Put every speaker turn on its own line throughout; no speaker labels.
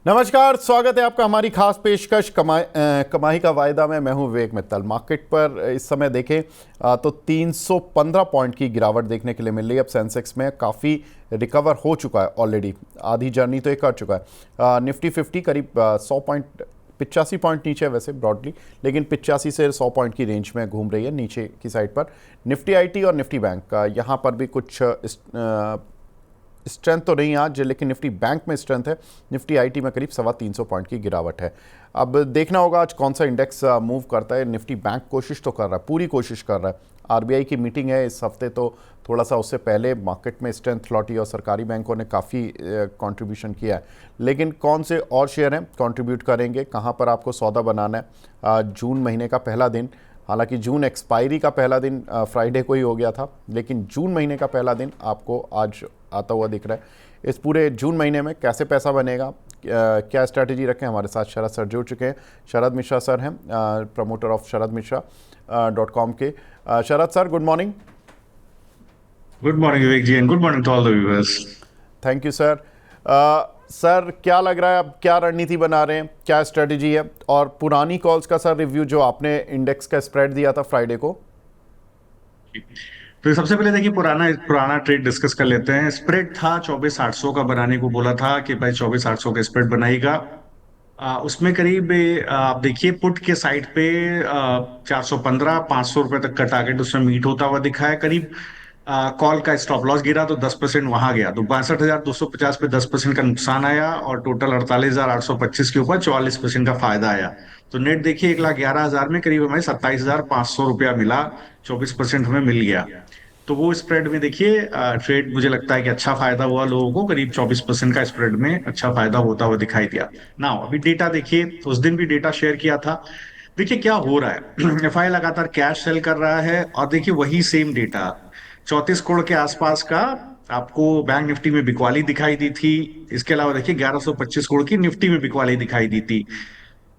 नमस्कार, स्वागत है आपका हमारी खास पेशकश कमाई का वायदा में। मैं हूं विवेक मित्तल। मार्केट पर इस समय देखें तो 315 पॉइंट की गिरावट देखने के लिए मिल रही है। अब सेंसेक्स में काफ़ी रिकवर हो चुका है, ऑलरेडी आधी जर्नी तो ये कर चुका है। निफ्टी 50 करीब 100 पॉइंट 85 पॉइंट नीचे है वैसे ब्रॉडली, लेकिन 85 से 100 पॉइंट की रेंज में घूम रही है नीचे की साइड पर। निफ्टी आईटी और निफ्टी बैंक यहाँ पर भी कुछ स्ट्रेंथ तो नहीं आज, लेकिन निफ्टी बैंक में स्ट्रेंथ है। निफ्टी आईटी में करीब 325 पॉइंट की गिरावट है। अब देखना होगा आज कौन सा इंडेक्स मूव करता है। निफ्टी बैंक कोशिश तो कर रहा है, पूरी कोशिश कर रहा है। आरबीआई की मीटिंग है इस हफ्ते, तो थोड़ा सा उससे पहले मार्केट में स्ट्रेंथ लौटी और सरकारी बैंकों ने काफ़ी कंट्रीब्यूशन किया है। लेकिन कौन से और शेयर हैं कंट्रीब्यूट करेंगे, कहाँ पर आपको सौदा बनाना है। जून महीने का पहला दिन, हालांकि जून एक्सपायरी का पहला दिन फ्राइडे को ही हो गया था, लेकिन जून महीने का पहला दिन आपको आज आता हुआ दिख रहा है। इस पूरे जून महीने में कैसे पैसा बनेगा, क्या स्ट्रैटेजी रखें। हमारे साथ शरद सर जुड़ चुके हैं। शरद मिश्रा सर हैं, प्रमोटर ऑफ sharadmishra.com के। Sharad sir, good morning.
Good morning Vivek ji and good morning to all the viewers.
Thank you sir. Sir, क्या लग रहा है, अब क्या रणनीति बना रहे हैं, क्या स्ट्रेटजी है, और पुरानी कॉल्स का सर रिव्यू जो आपने इंडेक्स का स्प्रेड दिया था फ्राइडे को।
तो सबसे पहले देखिए पुराना पुराना ट्रेड डिस्कस कर लेते हैं। स्प्रेड था 24,800 का, बनाने को बोला था कि भाई 24,800 का स्प्रेड बनाएगा। उसमें करीब आप देखिए पुट के साइड पे 415 500 रुपए तक का टारगेट उसमें मीट होता हुआ दिखा है। करीब कॉल का स्टॉप लॉस गिरा तो 10% वहां गया, तो 62,250 पे 10% का नुकसान आया और टोटल 48,825 के ऊपर 44% का फायदा आया। तो नेट देखिए 1,11,000 में करीब हमें 27,500 रुपया मिला। 24% हमें मिल गया। तो वो स्प्रेड में देखिए ट्रेड मुझे लगता है कि अच्छा फायदा हुआ लोगों को। करीब 24% का स्प्रेड में अच्छा फायदा होता हुआ दिखाई दिया। ना अभी डेटा देखिए, उस दिन भी डेटा शेयर किया था। देखिए क्या हो रहा है। एफआई लगातार कैश सेल कर रहा है और देखिए वही सेम डेटा 34 करोड़ के आसपास का आपको बैंक निफ्टी में बिकवाली दिखाई दी थी। इसके अलावा देखिए 1125 करोड़ की निफ्टी में बिकवाली दिखाई दी थी।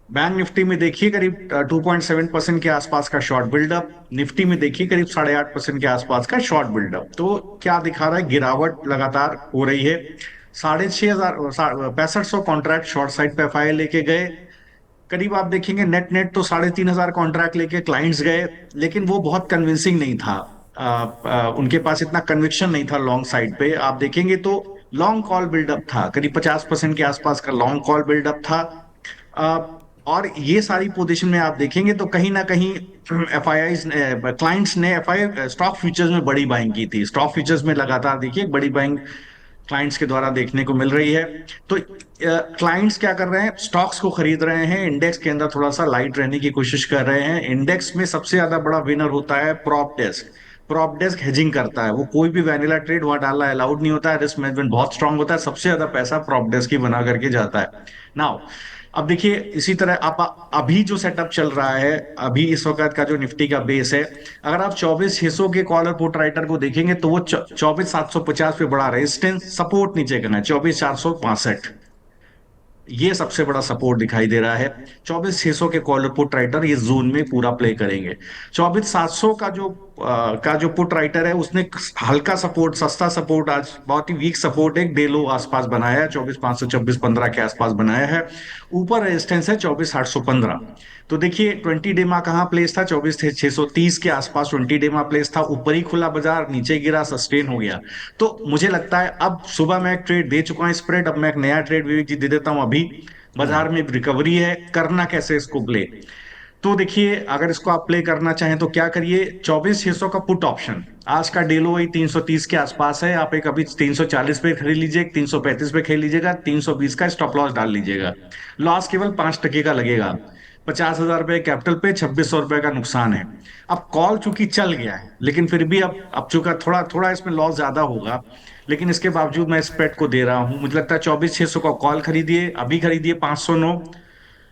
बैंक निफ्टी में देखिए करीब 2.7% के आसपास का शॉर्ट बिल्डअप, निफ्टी में देखिए करीब 8.5% के आसपास का शॉर्ट बिल्डअप। तो क्या दिखा रहा है, गिरावट लगातार हो रही है। 6,500 6500 कॉन्ट्रैक्ट शॉर्ट साइड पे एफआई लेके गए। करीब आप देखेंगे नेट नेट तो 3,500 कॉन्ट्रैक्ट लेके क्लाइंट्स गए, लेकिन वो बहुत कन्विंसिंग नहीं था। उनके पास इतना कन्विक्शन नहीं था लॉन्ग साइड पे। आप देखेंगे तो लॉन्ग कॉल बिल्डअप था, करीब 50% के आसपास का लॉन्ग कॉल बिल्डअप था। और ये सारी पोजीशन में आप देखेंगे तो कहीं ना कहीं एफआईआई क्लाइंट्स ने एफआई स्टॉक फ्यूचर्स में बड़ी बाइंग की थी। स्टॉक फ्यूचर्स में लगातार देखिए बड़ी बाइंग क्लाइंट्स के द्वारा देखने को मिल रही है। तो क्लाइंट्स क्या कर रहे हैं, स्टॉक्स को खरीद रहे हैं, इंडेक्स के अंदर थोड़ा सा लाइट रहने की कोशिश कर रहे हैं। इंडेक्स में सबसे ज्यादा बड़ा विनर होता है prop desk. Prop desk hedging करता है, वो कोई भी वैनिला ट्रेड वहां डालना अलाउड नहीं होता है। रिस्क मैनेजमेंट बहुत स्ट्रांग होता है, सबसे ज्यादा पैसा प्रॉप डेस्क ही बना करके जाता है। नाउ अब देखिए इसी तरह आप अभी जो सेटअप चल रहा है, अभी इस वक्त का जो निफ्टी का बेस है, अगर आप 24,600 के कॉलर पुट राइटर को देखेंगे तो वो 24,750 पे बड़ा रेजिस्टेंस सपोर्ट नीचे करना है 24,465। ये सबसे बड़ा सपोर्ट दिखाई दे रहा है। 24,600 के कॉलर पुट राइटर ये जोन में पूरा प्ले करेंगे। 24,700 का जो पुट राइटर है उसने हल्का सपोर्ट, सस्ता सपोर्ट, आज बहुत ही वीक सपोर्ट एक डे लो आसपास बनाया है, 24,500 24,15 के आसपास बनाया है। ऊपर रेजिस्टेंस है 24,815। तो देखिए 20 डे कहाँ प्लेस था, 24,630 के आसपास 20 डे प्लेस था। ऊपर ही खुला बाजार, नीचे गिरा, सस्टेन हो गया। तो मुझे लगता है अब सुबह मैं एक ट्रेड दे चुका हूं स्प्रेड, अब मैं एक नया ट्रेड विवेक जी दे देता हूं। अभी बाजार में रिकवरी है, करना कैसे इसको प्ले। तो देखिए अगर इसको आप प्ले करना चाहें तो क्या करिए, 24,600 का पुट ऑप्शन, आज का डेलो वही 330 के आसपास है। आप एक अभी 340 पे खरीद लीजिए, 335 पे खरीद लीजिएगा, 320 का स्टॉप लॉस डाल लीजिएगा। लॉस केवल 5% का लगेगा। 50,000 रुपए कैपिटल पे 2,600 रुपए का नुकसान है। अब कॉल चूंकि चल गया है, लेकिन फिर भी अब चूंकि थोड़ा थोड़ा इसमें लॉस ज्यादा होगा, लेकिन इसके बावजूद मैं स्प्रेड को दे रहा हूं। मुझे लगता है 24,600 का कॉल खरीदिए, अभी खरीदिए 509।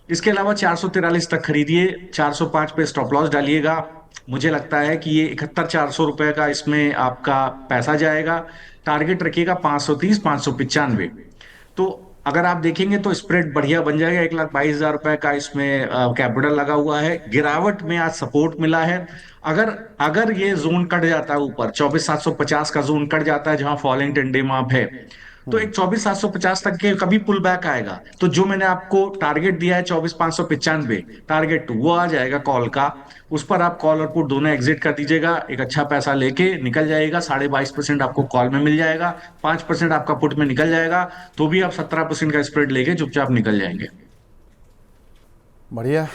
इसके अलावा 443 तक खरीदिए, 405 पे स्टॉप लॉस डालिएगा। मुझे लगता है कि ये 71,400 रुपए का इसमें आपका पैसा जाएगा। टारगेट रखिएगा 530 595। तो अगर आप देखेंगे तो स्प्रेड बढ़िया बन जाएगा। 1,22,000 रुपए का इसमें कैपिटल लगा हुआ है। गिरावट में आज सपोर्ट मिला है। अगर अगर ये जोन कट जाता है ऊपर, 24,750 का जोन कट जाता है जहां फॉलिंग टेंडे माप है, तो एक 24,750 तक के कभी पुल बैक आएगा, तो जो मैंने आपको टारगेट दिया है 24,595 टारगेट टू, वो आ जाएगा कॉल का। उस पर आप कॉल और पुट दोनों एग्जिट कर दीजिएगा, एक अच्छा पैसा लेके निकल जाएगा। 22.5% आपको कॉल में मिल जाएगा, 5% आपका पुट में निकल जाएगा, तो भी आप 17% का स्प्रेड लेके चुपचाप निकल जाएंगे।
बढ़िया।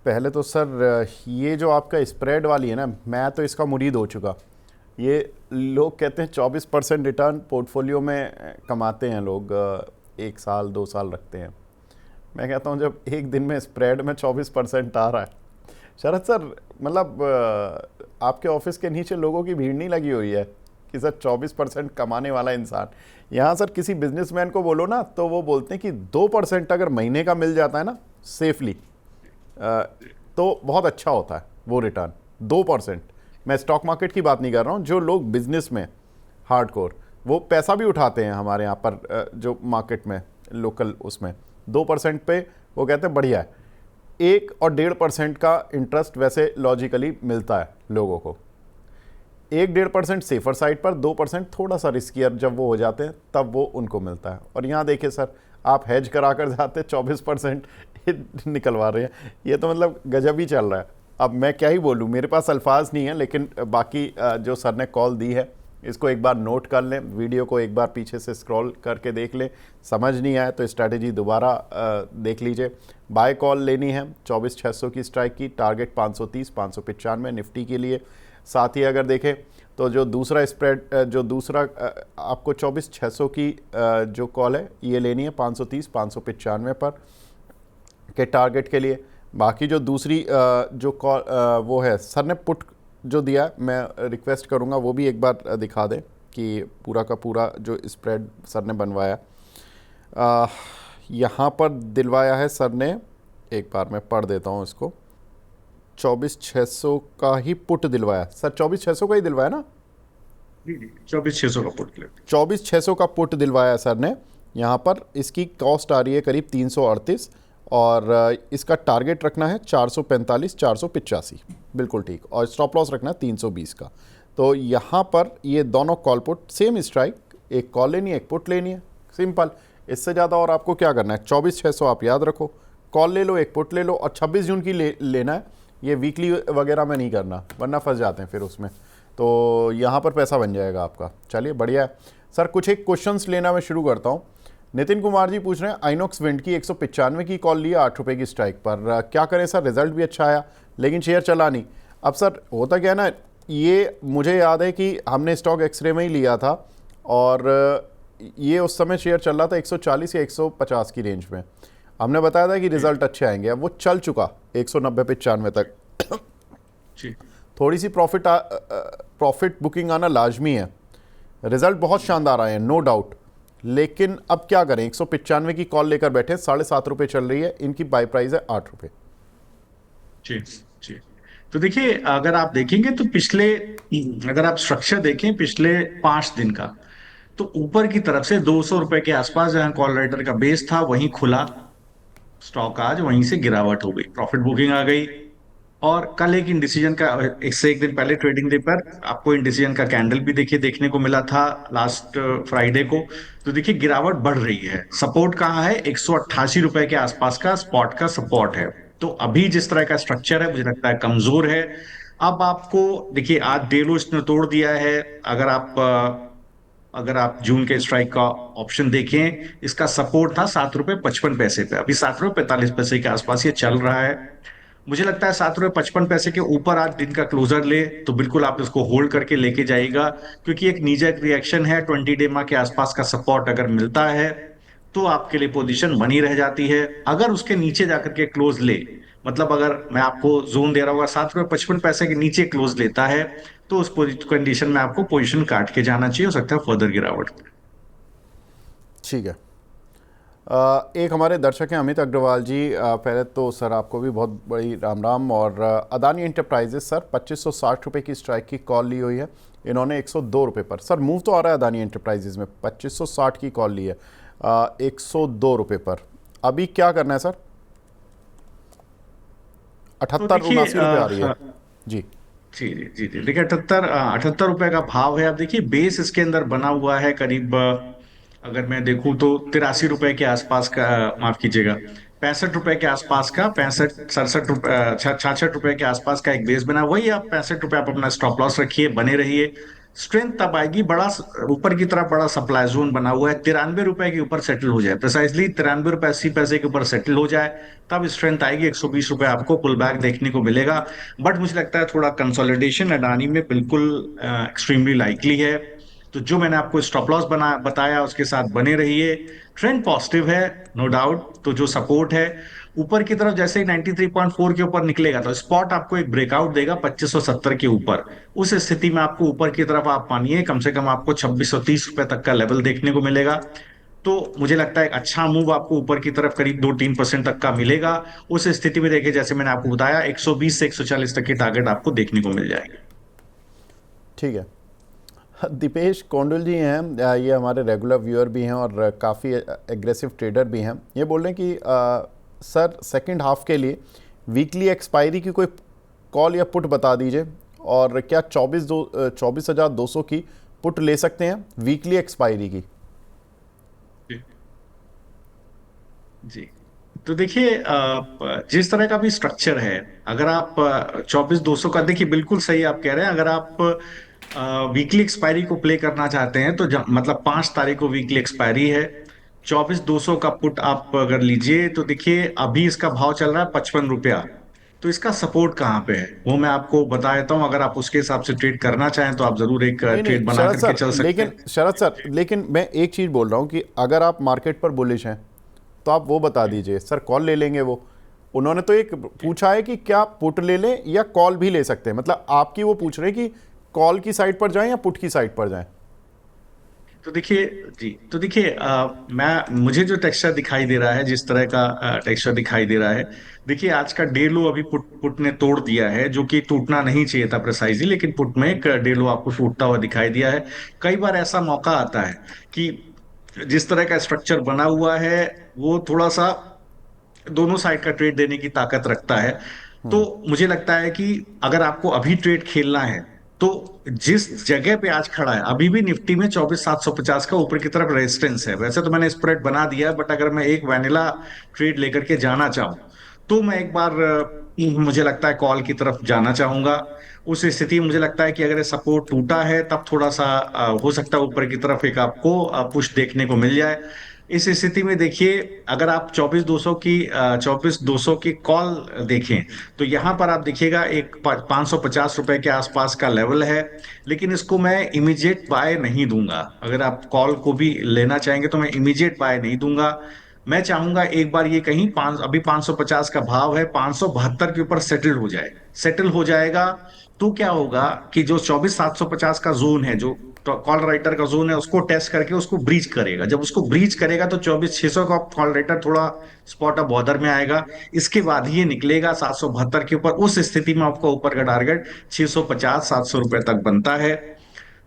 पहले तो सर ये जो आपका स्प्रेड वाली है ना, मैं तो इसका मुरीद हो चुका। ये लोग कहते हैं 24% रिटर्न पोर्टफोलियो में कमाते हैं लोग, 1 साल 2 साल रखते हैं। मैं कहता हूँ जब एक दिन में स्प्रेड में 24% आ रहा है, शरद सर मतलब आपके ऑफिस के नीचे लोगों की भीड़ नहीं लगी हुई है कि सर 24% कमाने वाला इंसान। यहाँ सर किसी बिजनेसमैन को बोलो ना तो वो बोलते हैं कि 2% अगर महीने का मिल जाता है ना सेफली, तो बहुत अच्छा होता है वो रिटर्न 2%। मैं स्टॉक मार्केट की बात नहीं कर रहा हूँ, जो लोग बिजनेस में हार्डकोर वो पैसा भी उठाते हैं हमारे यहाँ पर जो मार्केट में लोकल, उसमें 2% पे वो कहते हैं बढ़िया है। 1 और 1.5% का इंटरेस्ट वैसे लॉजिकली मिलता है लोगों को, 1-1.5% सेफर साइड पर, 2% थोड़ा सा रिस्कियर जब वो हो जाते हैं तब वो उनको मिलता है। और यहाँ देखिए सर, आप हेज करा कर जाते 24% निकलवा रहे हैं, ये तो मतलब गजब ही चल रहा है। अब मैं क्या ही बोलूँ, मेरे पास अल्फाज नहीं है, लेकिन बाकी जो सर ने कॉल दी है इसको एक बार नोट कर लें, वीडियो को एक बार पीछे से स्क्रॉल करके देख लें, समझ नहीं आए तो स्ट्रैटेजी दोबारा देख लीजिए। बाय कॉल लेनी है 24,600 की स्ट्राइक की, टारगेट 530 595 निफ्टी के लिए। साथ ही अगर देखें तो जो दूसरा स्प्रेड, जो दूसरा आपको 24,600 की जो कॉल है ये लेनी है 530 595 पर के टारगेट के लिए। बाकी जो दूसरी जो कॉल वो है, सर ने पुट जो दिया, मैं रिक्वेस्ट करूंगा वो भी एक बार दिखा दें कि पूरा का पूरा जो स्प्रेड सर ने बनवाया यहाँ पर दिलवाया है सर ने। एक बार मैं पढ़ देता हूँ इसको। 24,600 का ही पुट दिलवाया सर, 24,600 का ही दिलवाया ना?
24,600 का पुट,
24,600 का पुट दिलवाया सर ने। यहाँ पर इसकी कॉस्ट आ रही है करीब 338 और इसका टारगेट रखना है 445 485, बिल्कुल ठीक, और स्टॉप लॉस रखना है 320 का। तो यहाँ पर ये दोनों कॉल पुट सेम स्ट्राइक, एक कॉल लेनी है एक पुट लेनी है, सिंपल। इससे ज़्यादा और आपको क्या करना है, 24,600 आप याद रखो, कॉल ले लो एक पुट ले लो, और 26 जून की लेना है। ये वीकली वगैरह में नहीं करना वरना फंस जाते हैं फिर उसमें, तो यहाँ पर पैसा बन जाएगा आपका। चलिए बढ़िया है सर। कुछ एक क्वेश्चंस लेना मैं शुरू करता हूँ। नितिन कुमार जी पूछ रहे हैं आइनॉक्स विंड की 195 की कॉल लिया 8 रुपये की स्ट्राइक पर, क्या करें सर, रिजल्ट भी अच्छा आया लेकिन शेयर चला नहीं। अब सर होता क्या है ना, ये मुझे याद है कि हमने स्टॉक एक्सरे में ही लिया था और ये उस समय शेयर चल रहा था 140 या 150 की रेंज में। हमने बताया था कि रिजल्ट अच्छे आएंगे, अब वो चल चुका 190-95 तक। थोड़ी सी प्रॉफिट बुकिंग आना लाजमी है, रिजल्ट बहुत शानदार आए हैं नो डाउट, लेकिन अब क्या करें, 195 की कॉल लेकर बैठे, 7.5 रुपये चल रही है, इनकी बाई प्राइस है 8 रुपये।
जी जी। तो देखिए, अगर आप देखेंगे तो पिछले, अगर आप स्ट्रक्चर देखें पिछले 5 दिन का, तो ऊपर की तरफ से 200 रुपए के आसपास जहां कॉल राइटर का बेस था वहीं खुला स्टॉक, आज वहीं से गिरावट हो गई, प्रॉफिट बुकिंग आ गई। और कल एक इंडिसीजन का, इससे एक दिन पहले ट्रेडिंग डे पर आपको इंडिसीजन का कैंडल भी देखिए देखने को मिला था लास्ट फ्राइडे को। तो देखिए गिरावट बढ़ रही है। सपोर्ट कहाँ है, 188 रुपए के आसपास का स्पॉट का सपोर्ट है। तो अभी जिस तरह का स्ट्रक्चर है मुझे लगता है कमजोर है। अब आपको देखिए, आज डे लो इसने तोड़ दिया है। अगर आप जून के स्ट्राइक का ऑप्शन देखें, इसका सपोर्ट था 7 रुपए 55 पैसे पे, अभी 7 रुपए 45 पैसे के आसपास ये चल रहा है। मुझे लगता है 7 रुपए 55 पैसे के ऊपर आज दिन का क्लोजर ले तो बिल्कुल आप इसको होल्ड करके लेके जाइएगा, क्योंकि एक नीजक रिएक्शन है। 20 डे मा के आसपास का सपोर्ट अगर मिलता है तो आपके लिए पोजीशन बनी रह जाती है। अगर उसके नीचे जाकर के क्लोज ले, मतलब अगर मैं आपको जोन दे रहा हूँ 7 रुपए 55 पैसे के नीचे क्लोज लेता है तो उस कंडीशन में आपको पोजीशन काट के जाना चाहिए, हो सकता है फर्दर गिरावट।
ठीक है। एक हमारे दर्शक हैं अमित अग्रवाल जी, पहले तो सर आपको भी बहुत बड़ी राम राम। और अदानी एंटरप्राइजेस सर 2560 रुपये की स्ट्राइक की कॉल ली हुई है इन्होंने 102 रुपये पर। सर मूव तो आ रहा है अदानी एंटरप्राइजेस में, 2560 की कॉल ली है 102 रुपये पर। अभी क्या करना है सर? 78-79 रुपये आ रही है जी।
जी जी जी देखिए, 78 रुपए का भाव है। अब देखिए बेस इसके अंदर बना हुआ है करीब अगर मैं देखूं तो 83 रुपए के आसपास का, माफ कीजिएगा, 65 रुपए के आसपास का, 65 67 रुपए 66 रुपए के आसपास का एक बेस बना, वही आप 65 रुपए आप अपना स्टॉप लॉस रखिए, बने रहिए। स्ट्रेंथ तब आएगी, ऊपर की तरफ बड़ा सप्लाई जोन बना हुआ है, 93 रुपए के ऊपर सेटल हो जाए, प्रिसाइजली 93 रुपए 80 पैसे के ऊपर सेटल हो जाए, तब स्ट्रेंथ आएगी। 120 रुपए आपको पुल बैक देखने को मिलेगा। बट मुझे लगता है थोड़ा कंसोलिडेशन अडानी में बिल्कुल एक्सट्रीमली लाइकली है। तो जो मैंने आपको स्टॉप लॉस बना बताया उसके साथ बने रहिए। ट्रेंड पॉजिटिव है, नो डाउट। तो जो सपोर्ट है ऊपर की तरफ, जैसे ही 93.4 के ऊपर निकलेगा तो स्पॉट आपको एक ब्रेकआउट देगा 2570 के ऊपर। उस स्थिति में आपको ऊपर की तरफ आप मानिए कम से कम आपको 2630 रुपए तक का लेवल देखने को मिलेगा। तो मुझे लगता है एक अच्छा मूव आपको ऊपर की तरफ करीब 2-3% तक का मिलेगा। उस स्थिति में देखिए, जैसे मैंने आपको बताया, 120 से 140 तक की टारगेट आपको देखने को मिल जाएगी।
ठीक है। दीपेश कोंडल जी हैं, ये हमारे रेगुलर व्यूअर भी हैं और काफ़ी एग्रेसिव ट्रेडर भी हैं। ये बोल रहे हैं कि सर सेकंड हाफ के लिए वीकली एक्सपायरी की कोई कॉल या पुट बता दीजिए, और क्या 24,200 की पुट ले सकते हैं वीकली एक्सपायरी की?
जी, तो देखिए, जिस तरह का भी स्ट्रक्चर है, अगर आप 24,200 का, देखिए बिल्कुल सही आप कह रहे हैं। अगर आप वीकली एक्सपायरी को प्ले करना चाहते हैं तो मतलब 5 तारीख को वीकली एक्सपायरी है, 24,200 का पुट आप अगर लीजिए तो देखिए अभी इसका भाव चल रहा है 55 रुपया। तो इसका सपोर्ट कहाँ पे है वो मैं आपको बता देता हूँ। अगर आप उसके हिसाब से ट्रेड करना चाहें तो आप जरूर एक
नहीं नहीं
ट्रेड बना
शरद
करके
सर,
चल सकते
लेकिन
हैं।
शरद सर, लेकिन मैं एक चीज़ बोल रहा हूँ कि अगर आप मार्केट पर बुलिश हैं तो आप वो बता दीजिए। सर कॉल ले लेंगे वो, उन्होंने तो एक पूछा है कि क्या पुट ले लें या कॉल भी ले सकते हैं, मतलब आपकी वो पूछ रहे हैं कि कॉल की साइड पर जाएं या पुट की साइड पर जाएं।
तो देखिए, जी, तो देखिए, मुझे जो टेक्सचर दिखाई दे रहा है, जिस तरह का टेक्सचर दिखाई दे रहा है, देखिए आज का डे लो अभी पुट ने तोड़ दिया है, जो कि टूटना नहीं चाहिए था प्रिसाइजली, लेकिन पुट में एक डे लो आपको टूटता हुआ दिखाई दिया है। कई बार ऐसा मौका आता है कि जिस तरह का स्ट्रक्चर बना हुआ है वो थोड़ा सा दोनों साइड का ट्रेड देने की ताकत रखता है। तो मुझे लगता है कि अगर आपको अभी ट्रेड खेलना है तो जिस जगह पे आज खड़ा है, अभी भी निफ्टी में 24,750 का ऊपर की तरफ रेजिस्टेंस है। वैसे तो मैंने स्प्रेड बना दिया है, बट अगर मैं एक वैनिला ट्रेड लेकर के जाना चाहूं तो मैं एक बार मुझे लगता है कॉल की तरफ जाना चाहूंगा। उस स्थिति में मुझे लगता है कि अगर सपोर्ट टूटा है तब थोड़ा सा हो सकता है ऊपर की तरफ एक आपको पुश देखने को मिल जाए। इस स्थिति में देखिए, अगर आप 24,200 की कॉल देखें तो यहां पर आप देखिएगा एक 550 रुपए के आसपास का लेवल है। लेकिन इसको मैं इमीडिएट बाय नहीं दूंगा। अगर आप कॉल को भी लेना चाहेंगे तो मैं इमीडिएट बाय नहीं दूंगा। मैं चाहूंगा एक बार ये कहीं अभी 550 का भाव है, 572 के ऊपर सेटल हो जाए। सेटल हो जाएगा तो क्या होगा कि जो 24,750 का जोन है, जो कॉल राइटर का जोन है, उसको टेस्ट करके उसको ब्रीच करेगा। जब उसको ब्रीच करेगा तो 24,600 का कॉल राइटर थोड़ा स्पॉट ऑफ बॉर्डर में आएगा। इसके बाद ही ये निकलेगा 772 के ऊपर। उस स्थिति में आपका ऊपर का टारगेट 650-700 रुपए तक बनता है।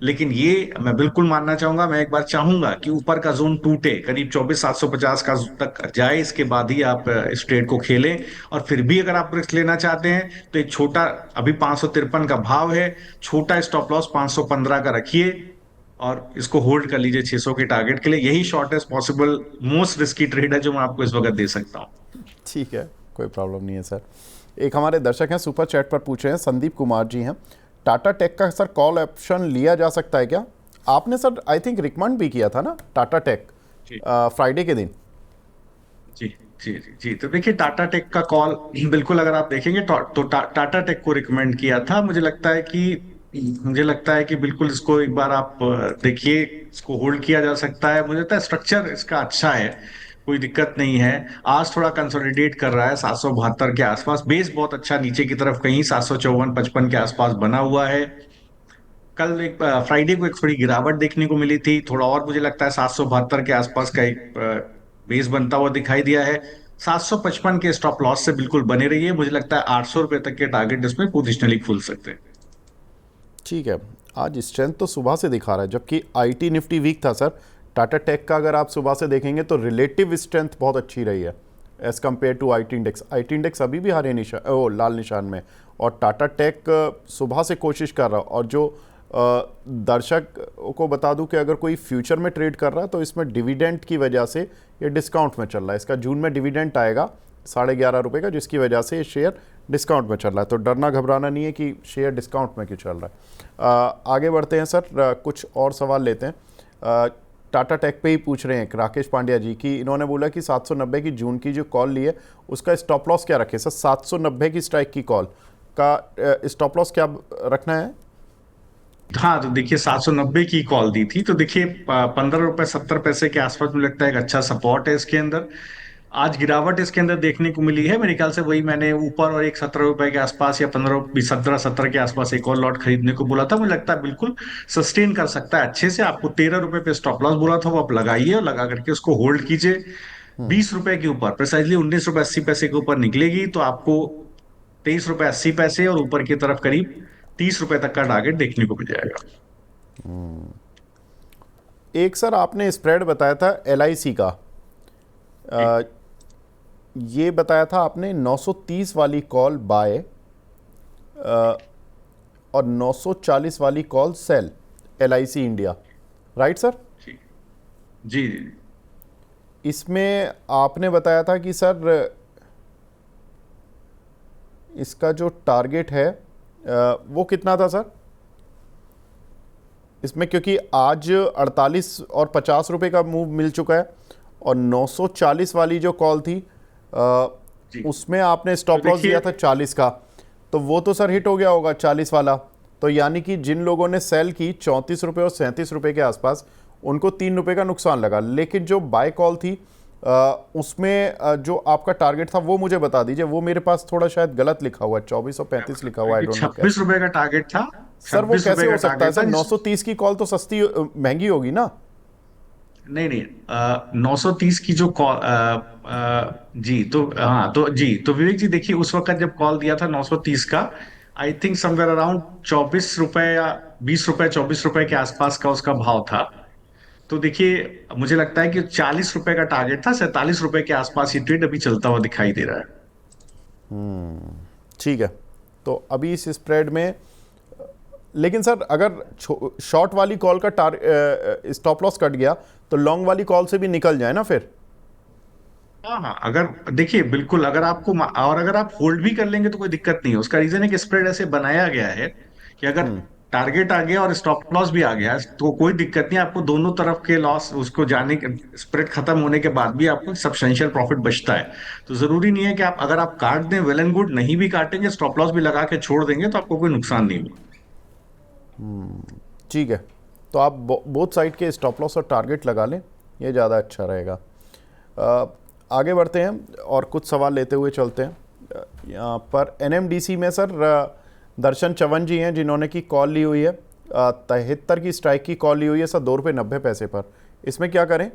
लेकिन ये मैं बिल्कुल मानना चाहूंगा, मैं एक बार चाहूंगा कि ऊपर का जोन टूटे, करीब 24,750 का तक जाए, इसके बाद ही आप इस ट्रेड को खेलें। और फिर भी अगर आप रिस्क लेना चाहते हैं तो एक छोटा, अभी 553 का भाव है, छोटा स्टॉप लॉस 515 का रखिए और इसको होल्ड कर लीजिए 600 के टारगेट के लिए। यही shortest possible most risky trade है जो मैं आपको इस वक्त दे सकता हूँ।
ठीक है, कोई प्रॉब्लम नहीं है सर। एक हमारे दर्शक हैं सुपर चैट पर पूछ रहे हैं, संदीप कुमार जी हैं, टाटा टेक का सर कॉल ऑप्शन लिया जा सकता है क्या? आपने सर आई थिंक रिकमेंड भी किया था ना टाटा टेक
जी
फ्राइडे के दिन।
जी जी जी जी, तो देखिए टाटा टेक का कॉल बिल्कुल अगर आप देखेंगे तो टाटा टेक को रिकमेंड किया था। मुझे लगता है कि बिल्कुल इसको एक बार आप देखिए, इसको होल्ड किया जा सकता है। मुझे लगता है स्ट्रक्चर इसका अच्छा है, कोई दिक्कत नहीं है। आज थोड़ा कंसोलिडेट कर रहा है 772 के आसपास, बेस बहुत अच्छा नीचे की तरफ कहीं 754-55 के आसपास बना हुआ है। कल एक फ्राइडे को एक थोड़ी गिरावट देखने को मिली थी, थोड़ा और मुझे लगता है 772 के आसपास का एक बेस बनता हुआ दिखाई दिया है। 755 के स्टॉप लॉस से बिल्कुल बने रहिए। मुझे लगता है 800 रुपए तक के टारगेट इसमें पोजिशनली खुल सकते हैं।
ठीक है, आज स्ट्रेंथ तो सुबह से दिखा रहा है, जबकि आईटी निफ्टी वीक था सर। टाटा टेक का अगर आप सुबह से देखेंगे तो रिलेटिव स्ट्रेंथ बहुत अच्छी रही है as compare to IT index. IT index अभी भी हरे निशान, लाल निशान में, और टाटा टेक सुबह से कोशिश कर रहा है। और जो दर्शक को बता दूं कि अगर कोई फ्यूचर में ट्रेड कर रहा है तो इसमें डिविडेंड की वजह से ये डिस्काउंट में चल रहा है। इसका जून में डिविडेंड आएगा 11.5 रुपये का, जिसकी वजह से ये शेयर डिस्काउंट में चल रहा है। तो डरना घबराना नहीं है कि शेयर डिस्काउंट में क्यों चल रहा है। आगे बढ़ते हैं सर, कुछ और सवाल लेते हैं। टाटा टेक पे ही पूछ रहे हैं राकेश पांड्या जी की, इन्होंने बोला कि 790 की जून की जो कॉल ली है उसका स्टॉप लॉस क्या रखे सर? 790 की स्ट्राइक की कॉल का स्टॉप लॉस क्या रखना है?
हाँ, तो देखिए 790 की कॉल दी थी, तो देखिए 15 रुपए 70 पैसे के आसपास मुझे लगता है एक अच्छा सपोर्ट है इसके अंदर। आज गिरावट इसके अंदर देखने को मिली है, मेरे ख्याल से वही मैंने ऊपर और एक 17 रुपए के आसपास या 15 17 17 के आसपास एक और लॉट खरीदने को बोला था। मुझे लगता है बिल्कुल सस्टेन कर सकता है अच्छे से। आपको 13 रुपए पे स्टॉप लॉस बोला था, वो आप लगाइए और लगा करके उसको होल्ड कीजिए। 20 रुपए के ऊपर प्रिसाइजली 19 रुपए 80 पैसे के ऊपर निकलेगी तो आपको 23 रुपए 80 पैसे और ऊपर की तरफ करीब 30 रुपए तक का टारगेट देखने को मिल जाएगा।
एक सर आपने स्प्रेड बताया था LIC का, अ, ये बताया था आपने 930 वाली कॉल बाय और 940 वाली call sell, LIC India, right sir?
जी जी जी।
इसमें आपने बताया था कि सर इसका जो टारगेट है वो कितना था सर इसमें? क्योंकि आज 48 और 50 रुपए का मूव मिल चुका है और 940 वाली जो कॉल थी
जी
उसमें आपने
तो
स्टॉप लॉस
देखिए,
दिया था 40 का, तो वो तो सर हिट हो गया होगा 40 वाला। तो यानी कि जिन लोगों ने सेल की 34 रुपये और 37 रुपये के आसपास, उनको 3 रुपये का नुकसान लगा। लेकिन जो बाय कॉल थी उसमें जो आपका टारगेट था वो मुझे बता दीजिए। वो मेरे पास थोड़ा शायद गलत लिखा हुआ है, 24 और 35 लिखा हुआ है, आई डोंट नो क्या।
26 रुपए का टारगेट था।
सर वो
26 रुपए
कैसे
का
हो सकता है
टारगेट था
सर? 930 की कॉल तो सस्ती महंगी होगी ना?
नहीं नहीं, 930 की जो कॉल, जी तो हाँ, तो जी तो विवेक जी देखिए, उस वक्त जब कॉल दिया था 930 का, आई थिंक समवेयर अराउंड 24 रुपए या 20 रुपए 24 रुपए के आसपास का उसका भाव था। तो देखिए मुझे लगता है कि 40 रुपए का टारगेट था, 47 रुपए के आसपास ये ट्रेड अभी चलता हुआ दिखाई दे रहा है।
ठीक है। तो अभी इस स्प्रेड में, लेकिन सर अगर शॉर्ट वाली कॉल का स्टॉप लॉस कट गया तो लॉन्ग वाली कॉल से भी निकल जाए ना फिर?
हाँ हाँ, अगर देखिए बिल्कुल, अगर आपको और अगर आप होल्ड भी कर लेंगे तो कोई दिक्कत नहीं है। उसका रीजन है कि स्प्रेड ऐसे बनाया गया है कि अगर टारगेट आ गया और स्टॉप लॉस भी आ गया तो कोई दिक्कत नहीं, आपको दोनों तरफ के लॉस उसको जाने के, स्प्रेड खत्म होने के बाद भी आपको सब्सटेंशियल प्रॉफिट बचता है। तो जरूरी नहीं है कि आप, अगर आप काट दें वेल एंड गुड, नहीं भी काटेंगे स्टॉप लॉस भी लगा के छोड़ देंगे तो आपको कोई नुकसान नहीं होगा।
ठीक है। तो आप बोथ साइड के स्टॉप लॉस और टारगेट लगा लें, ये ज़्यादा अच्छा रहेगा। आगे बढ़ते हैं और कुछ सवाल लेते हुए चलते हैं। यहाँ पर NMDC में सर दर्शन चवन जी हैं जिन्होंने की कॉल ली हुई है, 73 की स्ट्राइक की कॉल ली हुई है सर, 2 रुपये 90 पैसे पर। इसमें क्या करें?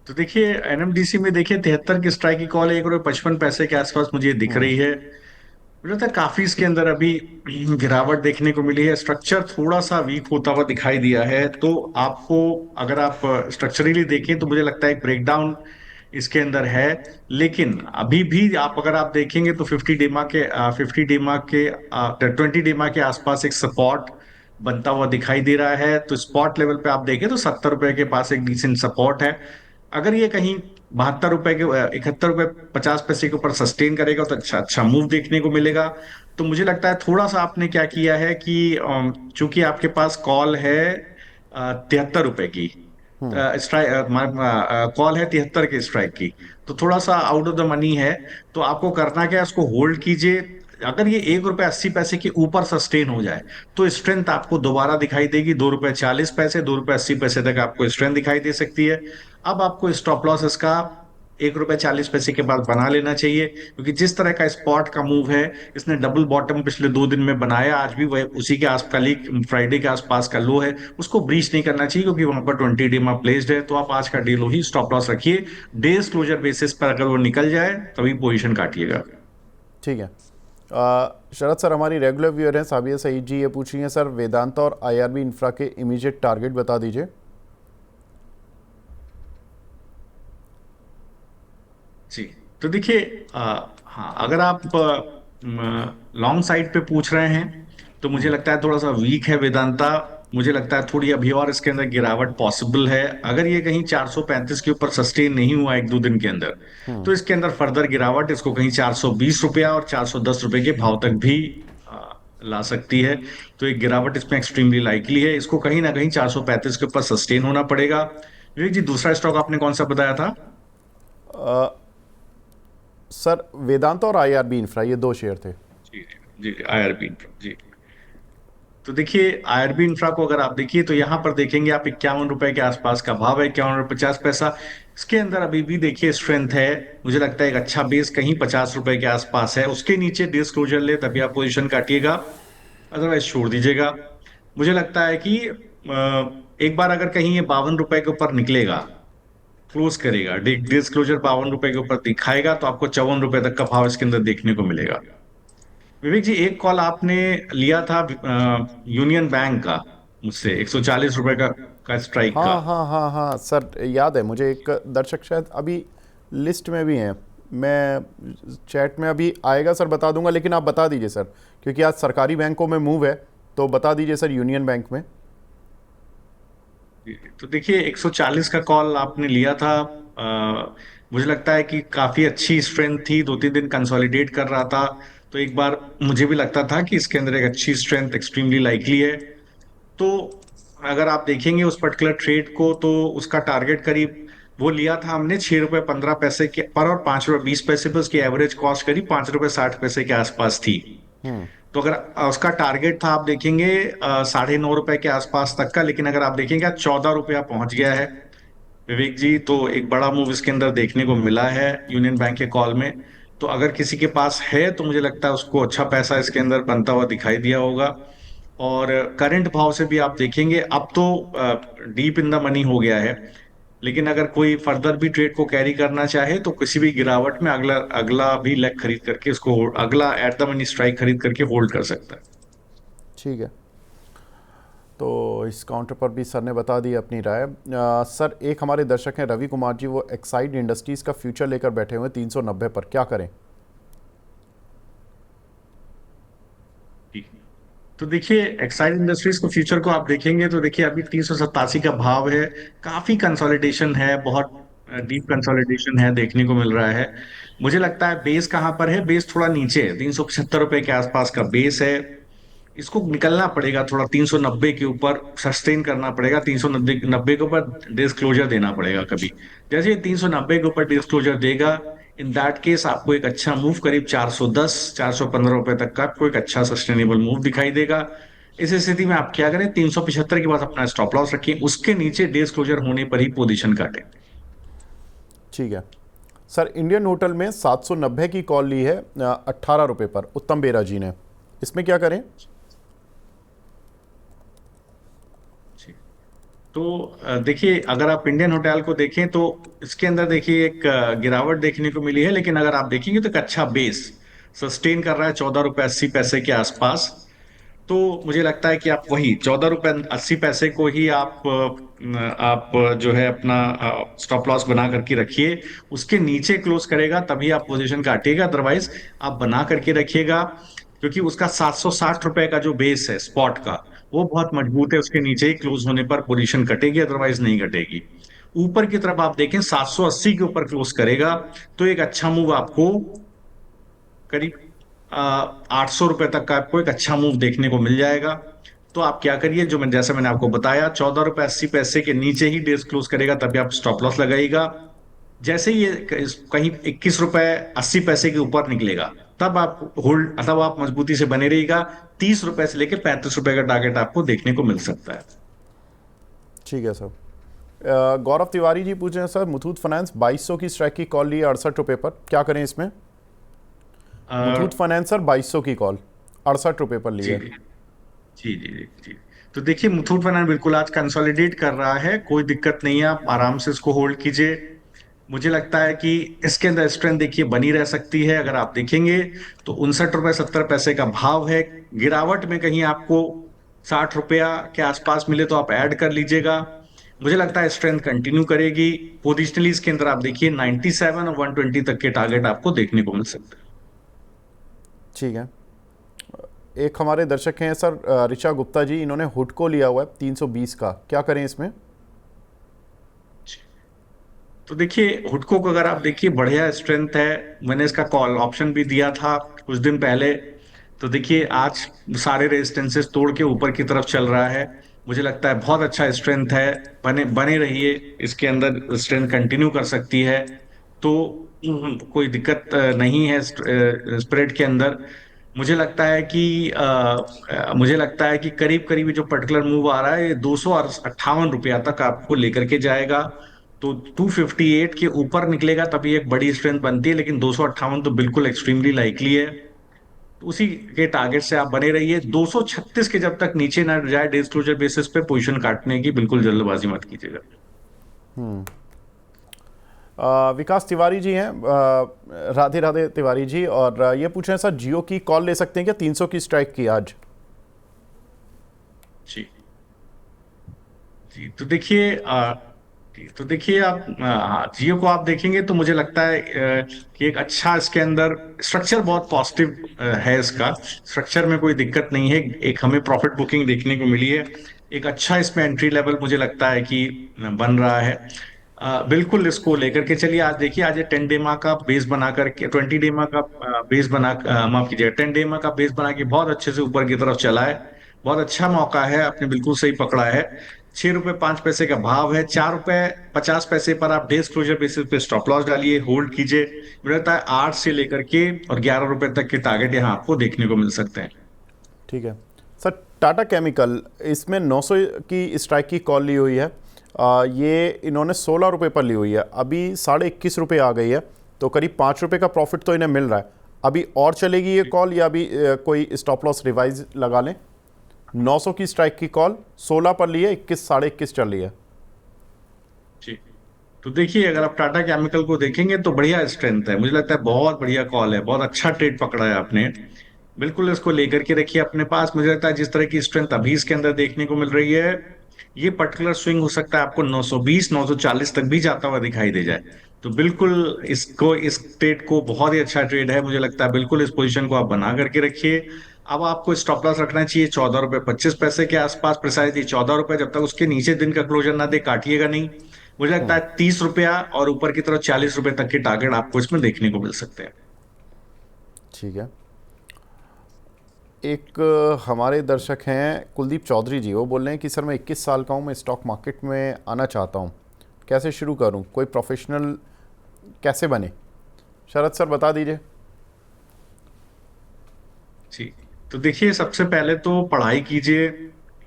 तो देखिए एनएमडीसी में देखिए 73 की स्ट्राइक की कॉल 1 रुपये 55 पैसे के आसपास मुझे दिख रही है। मुझे लगता है काफी इसके अंदर अभी गिरावट देखने को मिली है। स्ट्रक्चर थोड़ा सा वीक होता हुआ दिखाई दिया है, तो आपको, अगर आप स्ट्रक्चरली देखें तो मुझे लगता है एक ब्रेकडाउन इसके अंदर है। लेकिन अभी भी आप, अगर आप देखेंगे तो 20 डेमा के आसपास एक सपोर्ट बनता हुआ दिखाई दे रहा है। तो स्पॉट लेवल पे आप देखें तो 70 रुपए के पास एक डिसेंट सपोर्ट है। अगर ये कहीं 72 रुपए के, 71 रुपए 50 पैसे के ऊपर सस्टेन करेगा तो अच्छा अच्छा मूव देखने को मिलेगा। तो मुझे लगता है थोड़ा सा आपने क्या किया है कि चूंकि आपके पास कॉल है 73 रुपए की, स्ट्राइक कॉल है 73 के स्ट्राइक की, तो थोड़ा सा आउट ऑफ द मनी है। तो आपको करना क्या है, उसको होल्ड कीजिए। अगर ये 1 रुपए 80 पैसे के ऊपर सस्टेन हो जाए तो स्ट्रेंथ आपको दोबारा दिखाई देगी। 2 रुपए 40 पैसे 2 रुपए 80 पैसे तक आपको स्ट्रेंथ दिखाई दे सकती है। अब आपको स्टॉप लॉस इसका 1 रुपए 40 पैसे के बाद बना लेना चाहिए, क्योंकि जिस तरह का स्पॉट का मूव है, इसने डबल बॉटम पिछले 2 दिन में बनाया, आज भी वह उसी के आस, कल फ्राइडे के आसपास का लो है, उसको ब्रीच नहीं करना चाहिए क्योंकि वहां पर 20 डेमा प्लेस्ड है। तो आप आज का डे लो ही स्टॉप लॉस रखिए। डेज क्लोजर बेसिस पर अगर वो निकल जाए तभी पोजीशन काटिएगा।
ठीक है। शरद सर हमारी रेगुलर व्यूअर हैं साबिया सईद जी, ये पूछ रही हैं सर वेदांता और IRB इंफ्रा के इमीडिएट टारगेट बता दीजिए।
जी तो देखिए, हाँ, अगर आप लॉन्ग साइड पे पूछ रहे हैं तो मुझे लगता है थोड़ा सा वीक है वेदांता। मुझे लगता है थोड़ी अभी और इसके अंदर गिरावट पॉसिबल है। अगर ये कहीं 435 के ऊपर सस्टेन नहीं हुआ एक दो दिन के अंदर, तो इसके अंदर फर्दर गिरावट इसको कहीं 420 रुपया और 410 रुपए के भाव तक भी आ, ला सकती है। तो एक गिरावट इसमें एक्सट्रीमली लाइकली है। इसको कहीं ना कहीं 435 के ऊपर सस्टेन होना पड़ेगा। विवेक जी, दूसरा स्टॉक आपने कौन सा बताया था?
सर वेदांत और आईआरबी इंफ्रा, ये दो शेयर थे।
जी जी, आईआरबी जी। तो देखिए आईआरबी इंफ्रा को अगर आप देखिए तो यहाँ पर देखेंगे आप 51 रुपए के आसपास का भाव है, 51 रुपये 50 पैसा। इसके अंदर अभी भी देखिए स्ट्रेंथ है। मुझे लगता है एक अच्छा बेस कहीं 50 रुपए के आसपास है। उसके नीचे डिस्क्लोजर ले तभी आप पोजीशन काटिएगा, अदरवाइज छोड़ दीजिएगा। मुझे लगता है कि एक बार अगर कहीं ये 52 रुपए के ऊपर निकलेगा, क्लोज करेगा, डिस्क्लोजर 52 रुपए के ऊपर दिखाएगा, तो आपको 54 रुपए तक का भाव इसके अंदर देखने को मिलेगा। विवेक जी, एक कॉल आपने लिया था यूनियन बैंक का मुझसे, 140 रुपए का स्ट्राइक का।
हाँ हाँ हाँ हाँ सर, याद है मुझे। एक दर्शक शायद अभी लिस्ट में भी हैं, मैं चैट में अभी आएगा सर बता दूंगा, लेकिन आप बता दीजिए सर, क्योंकि आज सरकारी बैंकों में मूव है, तो बता दीजिए सर यूनियन बैंक में।
तो देखिए 140 का कॉल आपने लिया था। मुझे लगता है कि काफी अच्छी स्ट्रेंथ थी, दो तीन दिन कंसोलिडेट कर रहा था। तो एक बार मुझे भी लगता था कि इसके अंदर एक अच्छी स्ट्रेंथ एक्सट्रीमली लाइकली है। तो अगर आप देखेंगे उस पर्टिकुलर ट्रेड को, तो उसका टारगेट करीब वो लिया था हमने 6 रुपए 15 पैसे के पर, और 5 रुपए 20 पैसे पे उसकी एवरेज कॉस्ट करीब 5 रुपए 60 पैसे के आसपास थी। तो अगर उसका टारगेट था, आप देखेंगे 9.5 रुपए के आसपास तक का, लेकिन अगर आप देखेंगे आज 14 रुपया पहुंच गया है विवेक जी। तो एक बड़ा मूव इसके अंदर देखने को मिला है यूनियन बैंक के कॉल में। तो अगर किसी के पास है तो मुझे लगता है उसको अच्छा पैसा इसके अंदर बनता हुआ दिखाई दिया होगा। और करंट भाव से भी आप देखेंगे अब तो डीप इन द मनी हो गया है। लेकिन अगर कोई फर्दर भी ट्रेड को कैरी करना चाहे तो किसी भी गिरावट में अगला अगला भी लेग खरीद करके उसको अगला एट द मनी स्ट्राइक खरीद करके होल्ड कर सकता है।
ठीक है, तो इस काउंटर पर भी सर ने बता दी अपनी राय। सर एक हमारे दर्शक हैं रवि कुमार जी, वो एक्साइड इंडस्ट्रीज़ का फ्यूचर लेकर बैठे हुए हैं 390 पर, क्या करें?
ठीक। तो देखिए एक्साइड इंडस्ट्रीज को फ्यूचर को आप देखेंगे तो देखिए अभी 387 का भाव है। काफी कंसोलिडेशन है, बहुत डीप कंसोलिडेशन है देखने को मिल रहा है। मुझे लगता है बेस कहाँ पर है, बेस थोड़ा नीचे है, 375 रुपए के आसपास का बेस है। इसको निकलना पड़ेगा थोड़ा 390 के ऊपर, सस्टेन करना पड़ेगा 390 नब्बे के ऊपर डिस्क्लोजर देना पड़ेगा कभी। जैसे 390 के ऊपर डिस्क्लोजर देगा, इन दैट केस आपको एक अच्छा मूव करीब 410 415 रुपए तक का आपको एक अच्छा सस्टेनेबल मूव दिखाई देगा। इस स्थिति में आप क्या करें, 375 के बाद अपना स्टॉप लॉस रखिए, उसके नीचे डिस्क्लोजर होने पर ही पोजीशन काटें।
ठीक है सर, इंडियन होटल में 790 की कॉल ली है 18 रुपये पर, उत्तम बेरा जी ने, इसमें क्या करें?
तो देखिए अगर आप इंडियन होटल को देखें तो इसके अंदर देखिए एक गिरावट देखने को मिली है, लेकिन अगर आप देखेंगे तो एक अच्छा बेस सस्टेन कर रहा है 14 रुपए 80 पैसे के आसपास। तो मुझे लगता है कि आप वही 14 रुपए 80 पैसे को ही आप जो है अपना स्टॉप लॉस बना करके रखिए। उसके नीचे क्लोज करेगा तभी आप पोजीशन काटिएगा, अदरवाइज आप बना करके रखिएगा। क्योंकि उसका 760 रुपए का जो बेस है स्पॉट का, वो बहुत मजबूत है। उसके नीचे ही क्लोज होने पर पोजीशन कटेगी, अदरवाइज नहीं कटेगी। ऊपर की तरफ आप देखें 780 के ऊपर क्लोज करेगा तो एक अच्छा मूव आपको करीब 800 रुपए तक का आपको एक अच्छा मूव देखने को मिल जाएगा। तो आप क्या करिए, जो मैं जैसा मैंने आपको बताया 14 रुपए 80 पैसे के नीचे ही डेज क्लोज करेगा तभी आप स्टॉप लॉस लगाइएगा। जैसे ही ये कहीं 21 रुपए 80 पैसे के ऊपर निकलेगा, तब आप होल्ड, तब आप मजबूती से बने रहिएगा। 30 रुपए से लेकर 35 रुपए का टारगेट आपको देखने को मिल सकता है।
ठीक है सर। गौरव तिवारी जी पूछ रहे हैं सर, मुथूट फाइनेंस 2200 की स्ट्राइक की कॉल ली है 68 रुपये पर, क्या करें इसमें? मुथूट फाइनेंस सर 2200 की कॉल 68 रुपये पर ली
जी
है।
जी जी जी जी जी। तो देखिए मुथूट फाइनेंस बिल्कुल आज कंसोलिडेट कर रहा है, कोई दिक्कत नहीं है, आप आराम से इसको होल्ड कीजिए। मुझे लगता है कि इसके अंदर स्ट्रेंथ देखिए बनी रह सकती है। अगर आप देखेंगे तो 59 रुपए 70 पैसे का भाव है। गिरावट में कहीं आपको 60 रुपया के आसपास मिले तो आप ऐड कर लीजिएगा। मुझे लगता है स्ट्रेंथ कंटिन्यू करेगी। पोजिशनली इसके अंदर आप देखिए 97 और 120 तक के टारगेट आपको देखने को मिल सकते हैं।
ठीक है। एक हमारे दर्शक हैं सर ऋचा गुप्ता जी, इन्होंने हुड को लिया हुआ है 320 का, क्या करें इसमें?
तो देखिए हुडको को अगर आप देखिए बढ़िया स्ट्रेंथ है। मैंने इसका कॉल ऑप्शन भी दिया था कुछ दिन पहले। तो देखिए आज सारे रेजिस्टेंसेस तोड़ के ऊपर की तरफ चल रहा है। मुझे लगता है बहुत अच्छा स्ट्रेंथ है। बने बने रहिए, इसके अंदर स्ट्रेंथ कंटिन्यू कर सकती है। तो कोई दिक्कत नहीं है स्प्रेड के अंदर। मुझे लगता है कि करीब करीब जो पर्टिकुलर मूव आ रहा है ये 258 रुपया तक आपको लेकर के जाएगा। तो 258 के ऊपर निकलेगा तभी एक बड़ी स्ट्रेंथ बनती है, लेकिन 258 तो बिल्कुल एक्सट्रीमली लाइकली है। तो उसी के टारगेट से आप बने रहिए। 236 के जब तक नीचे ना जाए डे क्लोजर बेसिस पे पोजीशन काटने की बिल्कुल जल्दबाजी मत कीजिएगा।
विकास तिवारी जी हैं, राधे राधे तिवारी जी, और ये पूछ रहे हैं सर जियो की कॉल ले सकते हैं क्या 300 की स्ट्राइक की आज?
जी जी। तो देखिए आप जियो को आप देखेंगे तो मुझे लगता है कि एक अच्छा इसके अंदर स्ट्रक्चर बहुत पॉजिटिव है। इसका स्ट्रक्चर में कोई दिक्कत नहीं है। एक हमें प्रॉफिट बुकिंग देखने को मिली है। एक अच्छा इसमें एंट्री लेवल मुझे लगता है कि बन रहा है। बिल्कुल इसको लेकर के चलिए। आज देखिए आज ये 10 डेमा का बेस बना करके 20 डेमा का बेस बना माफ कीजिए 10 डेमा का बेस बना के बहुत अच्छे से ऊपर की तरफ चला है। बहुत अच्छा मौका है, आपने बिल्कुल सही पकड़ा है। 6 रुपए 5 पैसे का भाव है। 4 रुपए 50 पैसे पर आप डेज क्लोजर बेसिस पे स्टॉप लॉस डालिए, होल्ड कीजिए। मुझे लगता है 8 से लेकर के और 11 रुपए तक के टारगेट यहाँ आपको देखने को मिल सकते हैं।
ठीक है सर। टाटा केमिकल, इसमें 900 की स्ट्राइक की कॉल ली हुई है। ये इन्होंने 16 रुपये पर ली हुई है, अभी 21.5 रुपये आ गई है, तो करीब 5 रुपये का प्रॉफिट तो इन्हें मिल रहा है। अभी और चलेगी ये कॉल या अभी कोई स्टॉप लॉस रिवाइज लगा लें? 900 की स्ट्राइक की कॉल 16 पर ली है, 21 चल रही है।
जी। तो देखिए अगर आप टाटा केमिकल को देखेंगे तो बढ़िया स्ट्रेंथ है। मुझे लगता है बहुत बढ़िया कॉल है, बहुत अच्छा ट्रेड पकड़ा है आपने। बिल्कुल इसको लेकर के रखिए अपने पास। मुझे लगता है जिस तरह की स्ट्रेंथ अभी इसके अंदर देखने को मिल रही है, ये पर्टिकुलर स्विंग हो सकता है आपको 920 940 तक भी जाता हुआ दिखाई दे जाए। तो बिल्कुल इस ट्रेड को बहुत ही अच्छा ट्रेड है। मुझे लगता है बिल्कुल इस पोजीशन को आप बना करके रखिए। अब आपको स्टॉप लॉस रखना चाहिए 14 रुपए 25 पैसे के आसपास, प्रिसाइजली 14 रुपए। जब तक उसके नीचे दिन का क्लोजर ना दे काटिएगा नहीं। मुझे लगता है 30 रुपया और ऊपर की तरफ 40 रुपए तक के टारगेट आपको इसमें देखने को मिल सकते हैं।
ठीक है। एक हमारे दर्शक हैं कुलदीप चौधरी जी, वो बोल रहे हैं कि सर मैं 21 साल का हूँ, मैं स्टॉक मार्केट में आना चाहता हूँ, कैसे शुरू करूँ, कोई प्रोफेशनल कैसे बने? शरद सर बता दीजिए।
जी। तो देखिए सबसे पहले तो पढ़ाई कीजिए,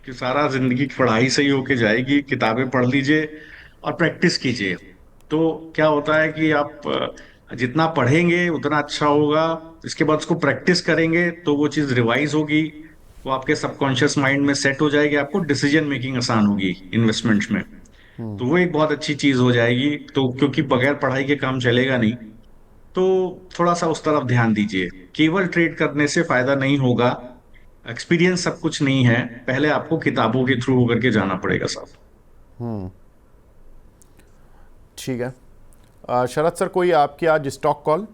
कि सारा जिंदगी की पढ़ाई से ही होके जाएगी। किताबें पढ़ लीजिए और प्रैक्टिस कीजिए। तो क्या होता है कि आप जितना पढ़ेंगे उतना अच्छा होगा। इसके बाद उसको प्रैक्टिस करेंगे तो वो चीज रिवाइज होगी, वो आपके सबकॉन्शियस माइंड में सेट हो जाएगी। आपको डिसीजन मेकिंग आसान होगी इन्वेस्टमेंट्स में। तो वो एक बहुत अच्छी चीज हो जाएगी। तो क्योंकि बगैर पढ़ाई के काम चलेगा नहीं, तो थोड़ा सा उस तरफ ध्यान दीजिए। केवल ट्रेड करने से फायदा नहीं होगा। एक्सपीरियंस सब कुछ नहीं है, पहले आपको किताबों के थ्रू होकर के जाना पड़ेगा साहब।
ठीक है। शरद सर कोई आपकी आज स्टॉक कॉल?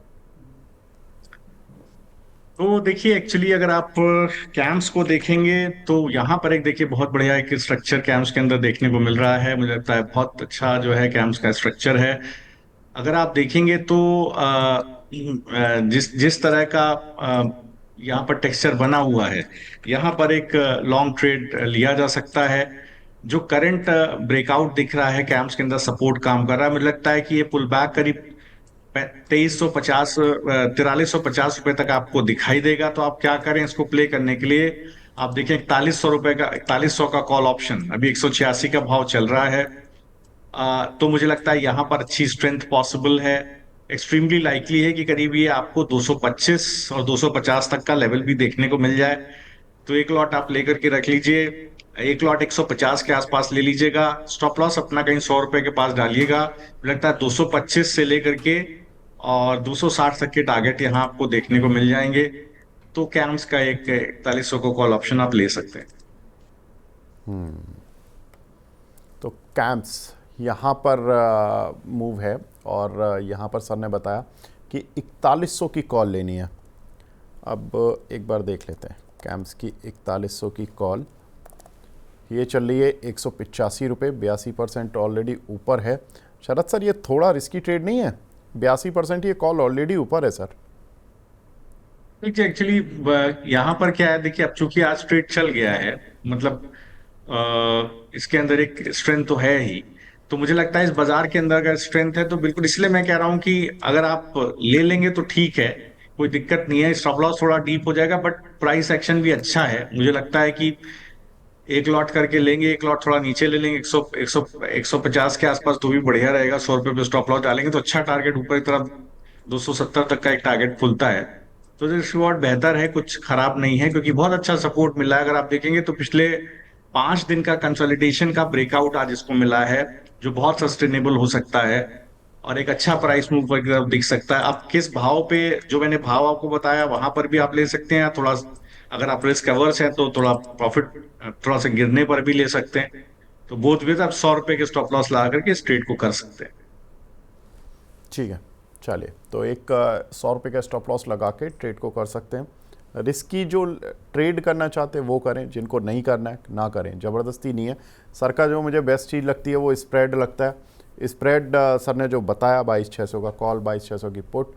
तो देखिए एक्चुअली अगर आप कैंप्स को देखेंगे तो यहाँ पर एक देखिए बहुत बढ़िया एक स्ट्रक्चर कैंप्स के अंदर देखने को मिल रहा है। मुझे लगता है बहुत अच्छा जो है कैंप्स का स्ट्रक्चर है। अगर आप देखेंगे तो जिस जिस तरह का यहाँ पर टेक्सचर बना हुआ है, यहाँ पर एक लॉन्ग ट्रेड लिया जा सकता है। जो करंट ब्रेकआउट दिख रहा है कैंप्स के अंदर सपोर्ट काम कर रहा है। मुझे लगता है कि ये पुल बैक करीब 2350 4350 रुपए तक आपको दिखाई देगा। तो आप क्या करें इसको प्ले करने के लिए? आप देखें 4100 रुपए का 4100 का कॉल ऑप्शन अभी 186 का भाव चल रहा है। तो मुझे लगता है यहाँ पर अच्छी स्ट्रेंथ पॉसिबल है। एक्सट्रीमली लाइकली है कि करीब ये आपको 225 और 250 तक का लेवल भी देखने को मिल जाए। तो एक लॉट आप लेकर के रख लीजिए। एक लॉट 150 के आसपास ले लीजिएगा। स्टॉप लॉस अपना कहीं 100 रुपए के पास डालिएगा। मुझे लगता है 225 से लेकर के और 260 तक के टारगेट यहाँ आपको देखने को मिल जाएंगे। तो कैम्स का एक 4100 को कॉल ऑप्शन आप ले सकते हैं।
तो कैंप्स यहाँ पर मूव है, और यहाँ पर सर ने बताया कि 4100 की कॉल लेनी है। अब एक बार देख लेते हैं कैम्स की 4100 की कॉल, ये चल रही है 185 रुपये, 82% ऑलरेडी ऊपर है। शरद सर ये थोड़ा रिस्की ट्रेड नहीं है? 82% ये कॉल ऑलरेडी ऊपर है सर।
देखिए एक्चुअली यहाँ पर क्या है, देखिए अब चूंकि आज ट्रेड चल गया है, मतलब इसके अंदर एक स्ट्रेंथ तो है ही। तो मुझे लगता है इस बाजार के अंदर अगर स्ट्रेंथ है तो बिल्कुल, इसलिए मैं कह रहा हूँ कि अगर आप ले लेंगे तो ठीक है, कोई दिक्कत नहीं है। स्टॉप लॉस थोड़ा डीप हो जाएगा बट प्राइस एक्शन भी अच्छा है। मुझे लगता है कि एक लॉट करके लेंगे, एक लॉट थोड़ा नीचे ले लेंगे 150 के आसपास, तो भी बढ़िया रहेगा। 100 रुपये पे स्टॉप लॉस डालेंगे तो अच्छा टारगेट ऊपर की तरफ 270 तक का एक टारगेट खुलता है। तो रिस्क रिवॉर्ड बेहतर है, कुछ खराब नहीं है, क्योंकि बहुत अच्छा सपोर्ट मिला है। अगर आप देखेंगे तो पिछले 5 दिन का कंसोलिडेशन का ब्रेकआउट आज इसको मिला है, जो बहुत सस्टेनेबल हो सकता है और एक अच्छा प्राइस मूव की तरफ दिख सकता है। आप किस भाव पे, जो मैंने भाव आपको बताया वहां पर भी आप ले सकते हैं, थोड़ा अगर आप रिस्क अवर्स हैं तो थोड़ा प्रॉफिट थोड़ा सा गिरने पर भी ले सकते हैं। तो बोथ वेज आप 100 रुपए के स्टॉप लॉस लगा करके इस ट्रेड को कर सकते हैं।
ठीक है, चलिए तो एक 100 रुपये का स्टॉप लॉस लगा के ट्रेड को कर सकते हैं। रिस्की जो ट्रेड करना चाहते हैं वो करें, जिनको नहीं करना है ना करें, ज़बरदस्ती नहीं है। सर का जो मुझे बेस्ट चीज़ लगती है वो स्प्रेड लगता है। स्प्रेड सर ने जो बताया 22,600 का कॉल, 22,600 की पुट,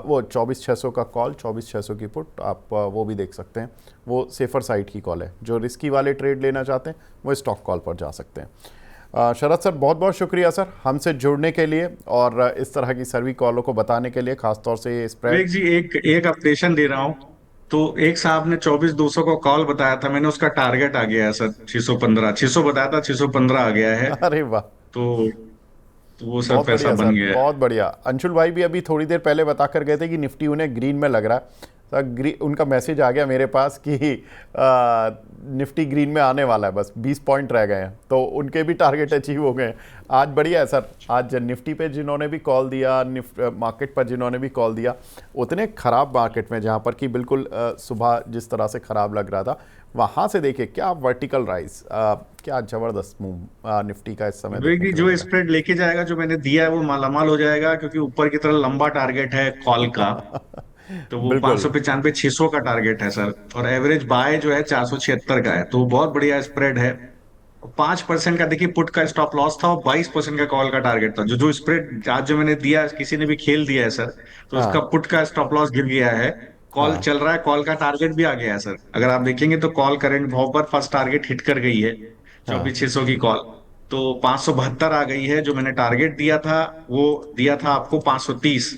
वो 24,600 का कॉल, 24,600 की पुट, आप वो भी देख सकते हैं। वो सेफर साइड की कॉल है। जो रिस्की वाले ट्रेड लेना चाहते हैं वो स्टॉक कॉल पर जा सकते हैं। शरद सर बहुत बहुत शुक्रिया सर हमसे जुड़ने के लिए और इस तरह की सर्वी कॉलों को बताने के लिए, खासतौर से ये स्प्रेड।
विवेक जी, एक अपडेशन दे रहा हूँ। तो एक साहब ने 24,200 को कॉल बताया था, मैंने उसका टारगेट आ गया है सर 615। 600 बताया था, 615 आ गया है।
अरे वाह,
तो, तो वो सर
बहुत
पैसा
बढ़िया
बन
सर,
गया है।
बहुत बढ़िया। अंशुल भाई भी अभी थोड़ी देर पहले बता कर गए थे कि निफ्टी उन्हें ग्रीन में लग रहा है। सर उनका मैसेज आ गया मेरे पास कि निफ्टी ग्रीन में आने वाला है, बस 20 पॉइंट रह गए हैं, तो उनके भी टारगेट अचीव हो गए हैं। आज बढ़िया है सर, आज निफ्टी पे जिन्होंने भी कॉल दिया, मार्केट पर जिन्होंने भी कॉल दिया, उतने ख़राब मार्केट में जहाँ पर कि बिल्कुल सुबह जिस तरह से ख़राब लग रहा था, वहाँ से देखिए क्या वर्टिकल राइज, क्या ज़बरदस्त मूव निफ्टी का इस समय
विवेक
देखने
जी,
के लिए
जो
मिल रहा
स्प्रेड लेके जाएगा, जो मैंने दिया है वो मालामाल हो जाएगा, क्योंकि ऊपर की तरफ लंबा टारगेट है कॉल का।
है।
तो वो
बिल्कुल
595 600 का टारगेट है सर, और एवरेज बाय जो है 476 का है, तो बहुत बढ़िया स्प्रेड है। 5% का देखिए पुट का स्टॉप लॉस था और 22% का कॉल का टारगेट था। जो जो स्प्रेड आज जो मैंने दिया, किसी ने भी खेल दिया है सर, तो उसका
हाँ
पुट का स्टॉप लॉस गिर गया है। कॉल
हाँ
चल रहा है, कॉल का टारगेट भी आ गया है सर। अगर आप देखेंगे तो कॉल करंट भाव पर फर्स्ट टारगेट हिट कर गई है,
हाँ
24,600 की कॉल। तो 572 आ गई है। जो मैंने टारगेट दिया था वो दिया था आपको 530।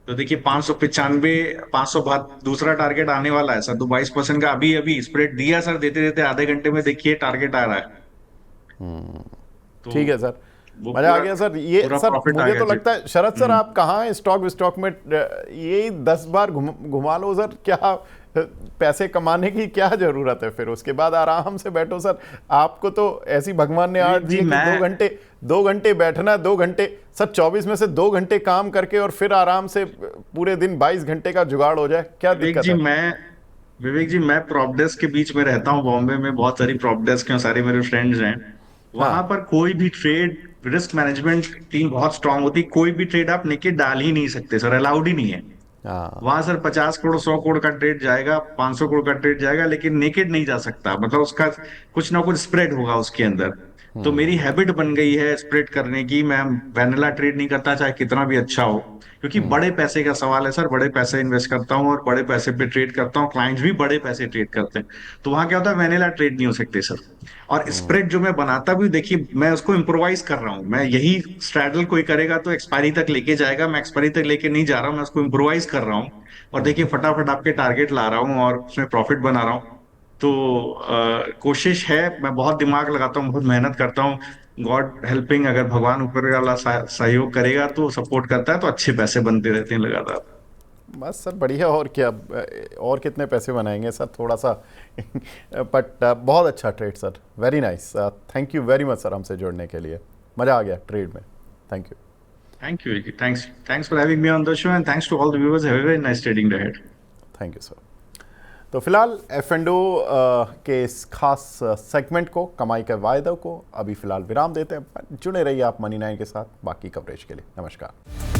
तो देखिए 595, 572 दूसरा टारगेट आने वाला है सर। तो 22% का अभी अभी स्प्रेड दिया सर, देते देते आधे घंटे में देखिए टारगेट आ रहा है। तो
ठीक है सर,
वो
मजा आ
पूरा
गया सर। ये
पूरा
सर
प्रॉफिट आ
मुझे
गया
तो
जी।
लगता है शरद सर आप कहाँ हैं स्टॉक विस्टॉक में, ये 10 बार घुमा लो सर, क्या पैसे कमाने की क्या जरूरत है फिर? उसके बाद आराम से बैठो सर। आपको तो ऐसी भगवान ने आर्ट दी
जी
है कि
मैं
2 घंटे बैठना, 2 घंटे सर, 24 में से 2 घंटे काम करके और फिर आराम से पूरे दिन 22 घंटे का जुगाड़ हो जाए, क्या
विवेक
दिक्कत
जी
है?
मैं विवेक जी, मैं प्रॉप डेस्क के बीच में रहता हूँ बॉम्बे में। बहुत सारी प्रॉप डेस्क हैं, सारे मेरे फ्रेंड्स हैं। वहां
हाँ
पर कोई भी ट्रेड, रिस्क मैनेजमेंट टीम बहुत स्ट्रांग होती। कोई भी ट्रेड आप नेके डाल ही नहीं सकते सर, अलाउड ही नहीं है।
हाँ
वहां सर 50 करोड़ 100 करोड़ का ट्रेड जाएगा, 500 करोड़ का ट्रेड जाएगा, लेकिन नेकेड नहीं जा सकता। मतलब उसका कुछ ना कुछ स्प्रेड होगा उसके अंदर। तो मेरी हैबिट बन गई है स्प्रेड करने की। मैं वैनिला ट्रेड नहीं करता, चाहे कितना भी अच्छा हो, क्योंकि बड़े पैसे का सवाल है सर। बड़े पैसे इन्वेस्ट करता हूँ और बड़े पैसे पे ट्रेड करता हूँ, क्लाइंट्स भी बड़े पैसे ट्रेड करते हैं। तो वहां क्या होता है, वैनिला ट्रेड नहीं हो सकते सर। और स्प्रेड जो मैं बनाता भी, देखिए मैं उसको इम्प्रोवाइज कर रहा हूँ। मैं यही स्ट्रैडल कोई करेगा तो एक्सपायरी तक लेके जाएगा, मैं एक्सपायरी तक लेके नहीं जा रहा हूँ, मैं उसको इम्प्रोवाइज कर रहा हूँ। और देखिए फटाफट आपके टारगेट ला रहा हूँ और उसमें प्रॉफिट बना रहा हूँ। तो कोशिश है, मैं बहुत दिमाग लगाता हूँ, बहुत मेहनत करता हूँ। गॉड हेल्पिंग, अगर भगवान ऊपर वाला सहयोग करेगा तो, सपोर्ट करता है तो अच्छे पैसे बनते रहते हैं लगातार।
बस सर बढ़िया, और क्या, और कितने पैसे बनाएंगे सर, थोड़ा सा बट बहुत अच्छा trade sir, very nice. Thank you very much sir हमसे जुड़ने के लिए, मज़ा आ गया ट्रेड में। Thank you.
Thank you, Ricky. Thanks for having me on the show, and thanks to all the viewers. Have a very nice trading day ahead.
Thank you sir. तो फिलहाल F&O के इस खास सेगमेंट को, कमाई के वायदों को अभी फिलहाल विराम देते हैं। जुड़े रहिए आप मनी 9 के साथ बाकी कवरेज के लिए। नमस्कार।